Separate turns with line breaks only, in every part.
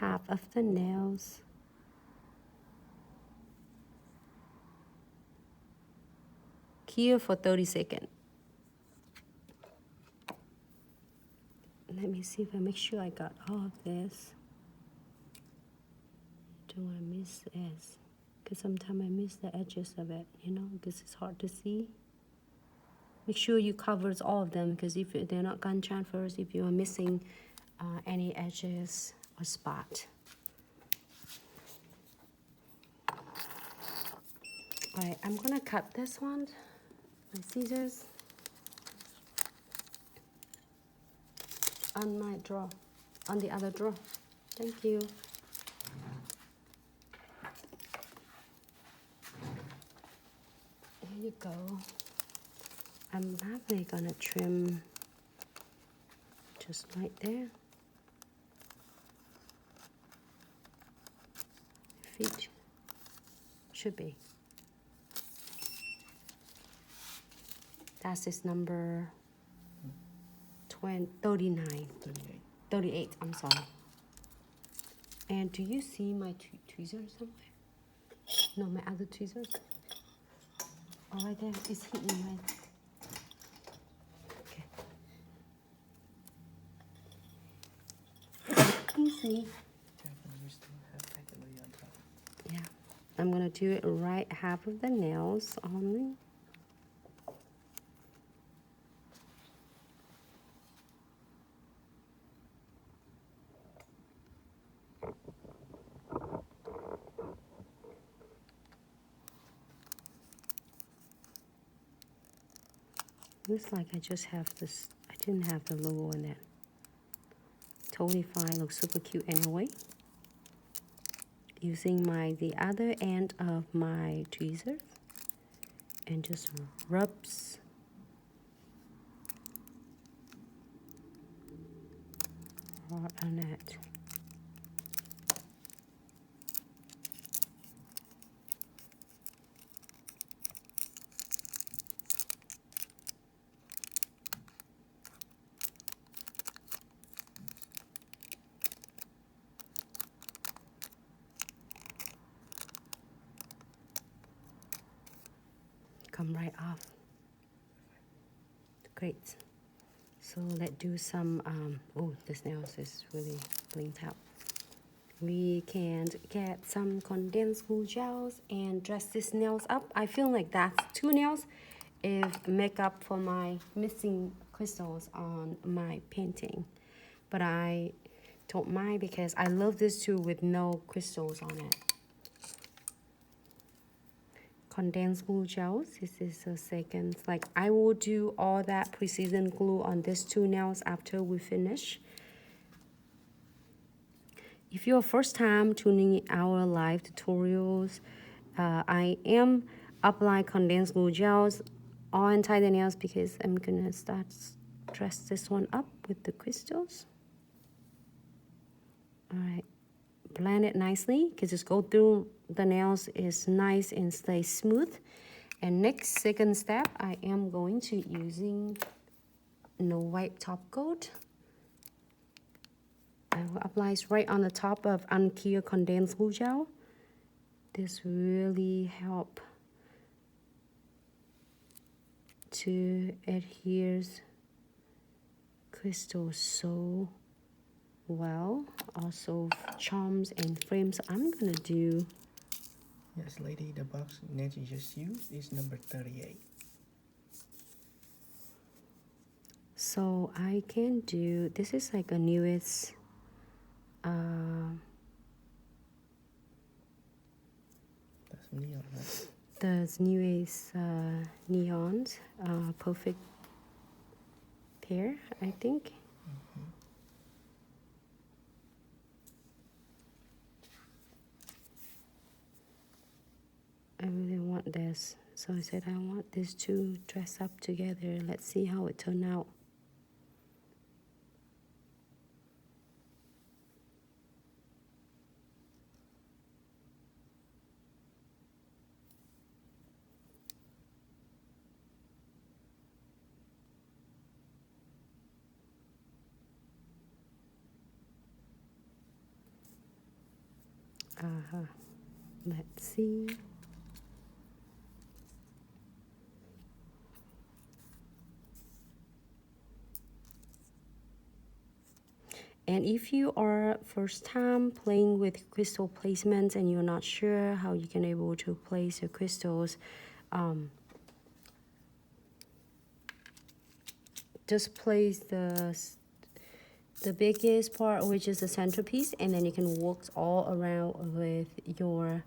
half of the nails. Here for 30 seconds. Let me see if I make sure I got all of this. Don't want to miss the edges, because sometimes I miss the edges of it, you know, because it's hard to see. Make sure you cover all of them, because if they're not gun transfers, if you are missing any edges or spot. All right, I'm gonna cut this one, my scissors, on my drawer, on the other drawer. Thank you. Here you go. I'm probably gonna trim just right there. Feet should be. That's his number 39. 38, I'm sorry. And do you see my tweezers somewhere? No, my other tweezers? Oh, right there. It's hidden, right? Okay. Easy. Yeah. I'm going to do it right half of the nails only. Looks like I just have this, I didn't have the logo in it. Totally fine, looks super cute anyway. Using the other end of my tweezer and just rubs hard on it. Come right off. Great. So let's do some, oh, this nails is really blinked out. We can get some condensed glue gels and dress these nails up. I feel like that's 2 nails if makeup for my missing crystals on my painting. But I don't mind because I love this too with no crystals on it. Condensed glue gels, this is a second. Like I will do all that precision glue on these 2 nails after we finish. If you're first time tuning our live tutorials, I am applying condensed glue gels on entire nails because I'm gonna start dress this one up with the crystals. All right, blend it nicely because just go through the nails is nice and stay smooth. And next, second step, I am going to using no white top coat. I will apply it right on the top of unclear condensed glue gel. This really help to adhere crystals so well. Also charms and frames. I'm gonna do.
Yes, lady, the box that you just used is number 38.
So I can do, this is like a newest,
That's neon, right?
the newest neons, perfect pair, I think. I really want this, so I said I want these 2 dress up together. Let's see how it turned out. Let's see. And if you are first time playing with crystal placements and you're not sure how you can able to place your crystals, just place the biggest part, which is the centerpiece, and then you can work all around with your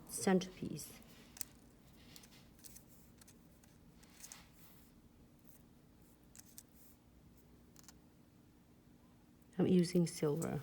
centerpiece. I'm using silver.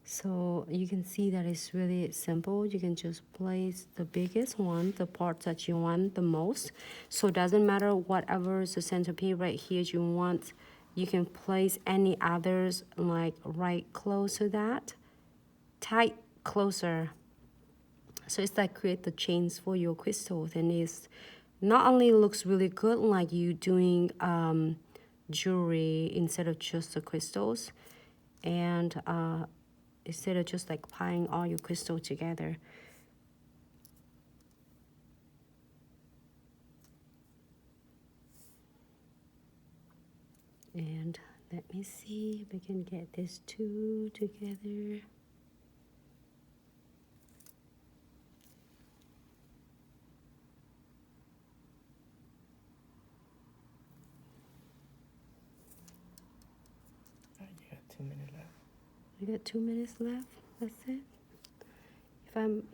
So you can see that it's really simple. You can just place the biggest one, the part that you want the most. So it doesn't matter whatever is the centerpiece right here you want. You can place any others like right close to that, tight closer. So it's like create the chains for your crystals, and it's not only looks really good like you doing jewelry instead of just the crystals, and instead of just like piling all your crystal together. And let me see if we can get these two together.
You got 2 minutes left.
We got 2 minutes left. That's it.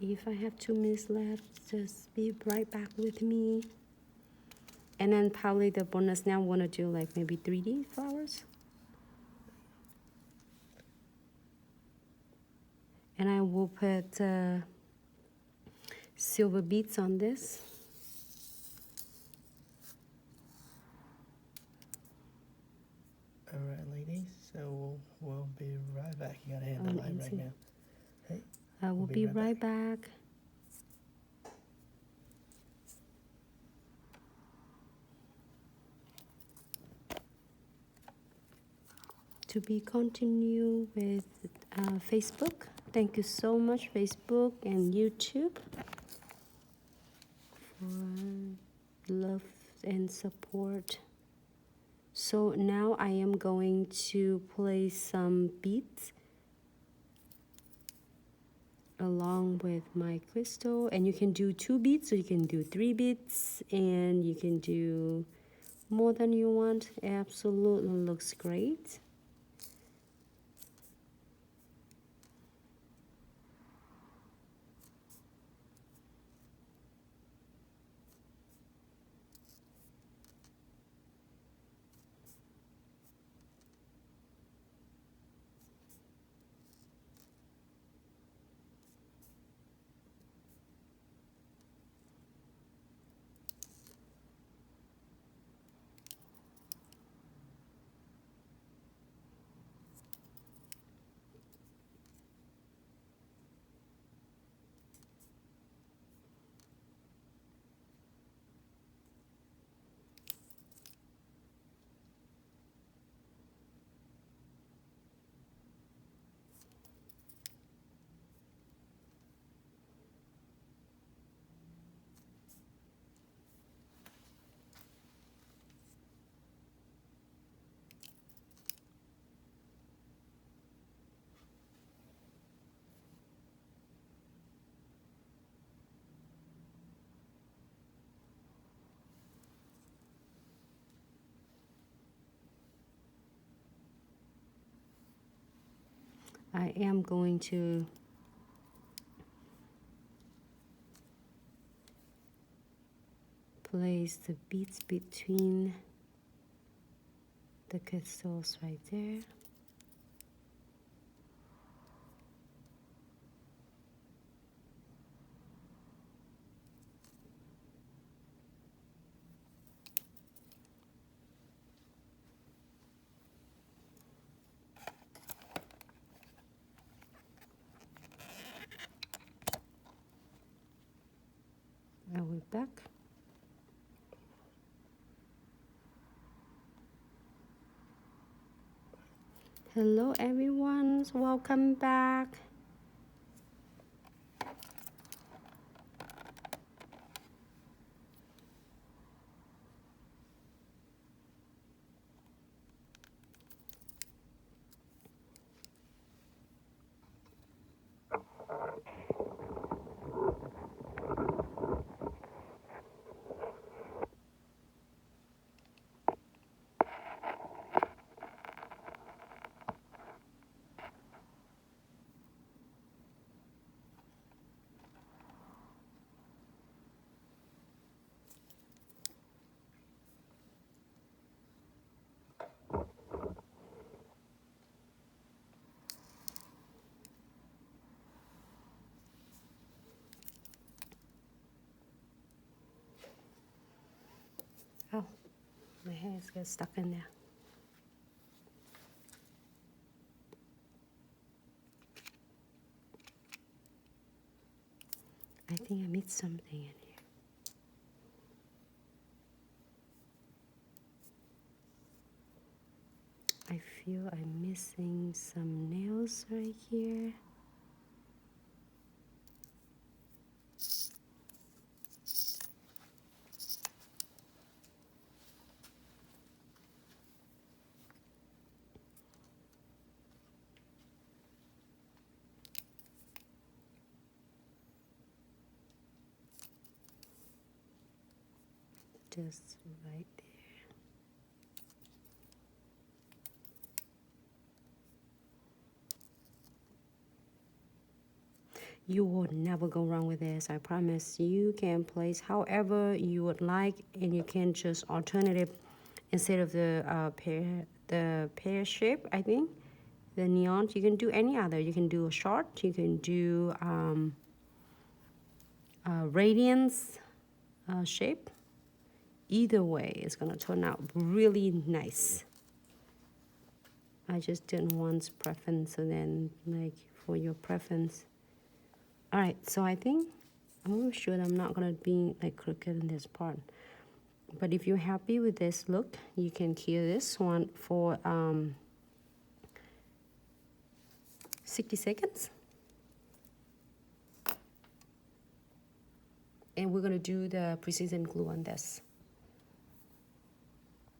If I have 2 minutes left, just be right back with me. And then probably the bonus now want to do like maybe 3D flowers. And I will put silver beads on this.
All right, ladies. So we'll be right back. You gotta hit the light right now. Hey.
I will be right back. To be continued with Facebook. Thank you so much, Facebook and YouTube, for love and support. So now I am going to place some beads along with my crystal, and you can do 2 beads, so you can do 3 beads, and you can do more than you want. Absolutely looks great. I am going to place the beads between the crystals right there. And we're back. Hello everyone, welcome back. Oh, my hands get stuck in there. I think I missed something in here. I feel I'm missing some nails right here. Just right there. You will never go wrong with this, I promise. You can place however you would like, and you can just alternative instead of the pear shape, I think. The neon, you can do any other. You can do a short, you can do radiance shape. Either way, it's gonna turn out really nice. I just did one's preference, so then like for your preference. All right, so I think I'm sure I'm not gonna be like crooked in this part. But if you're happy with this look, you can cue this one for 60 seconds. And we're gonna do the precision glue on this.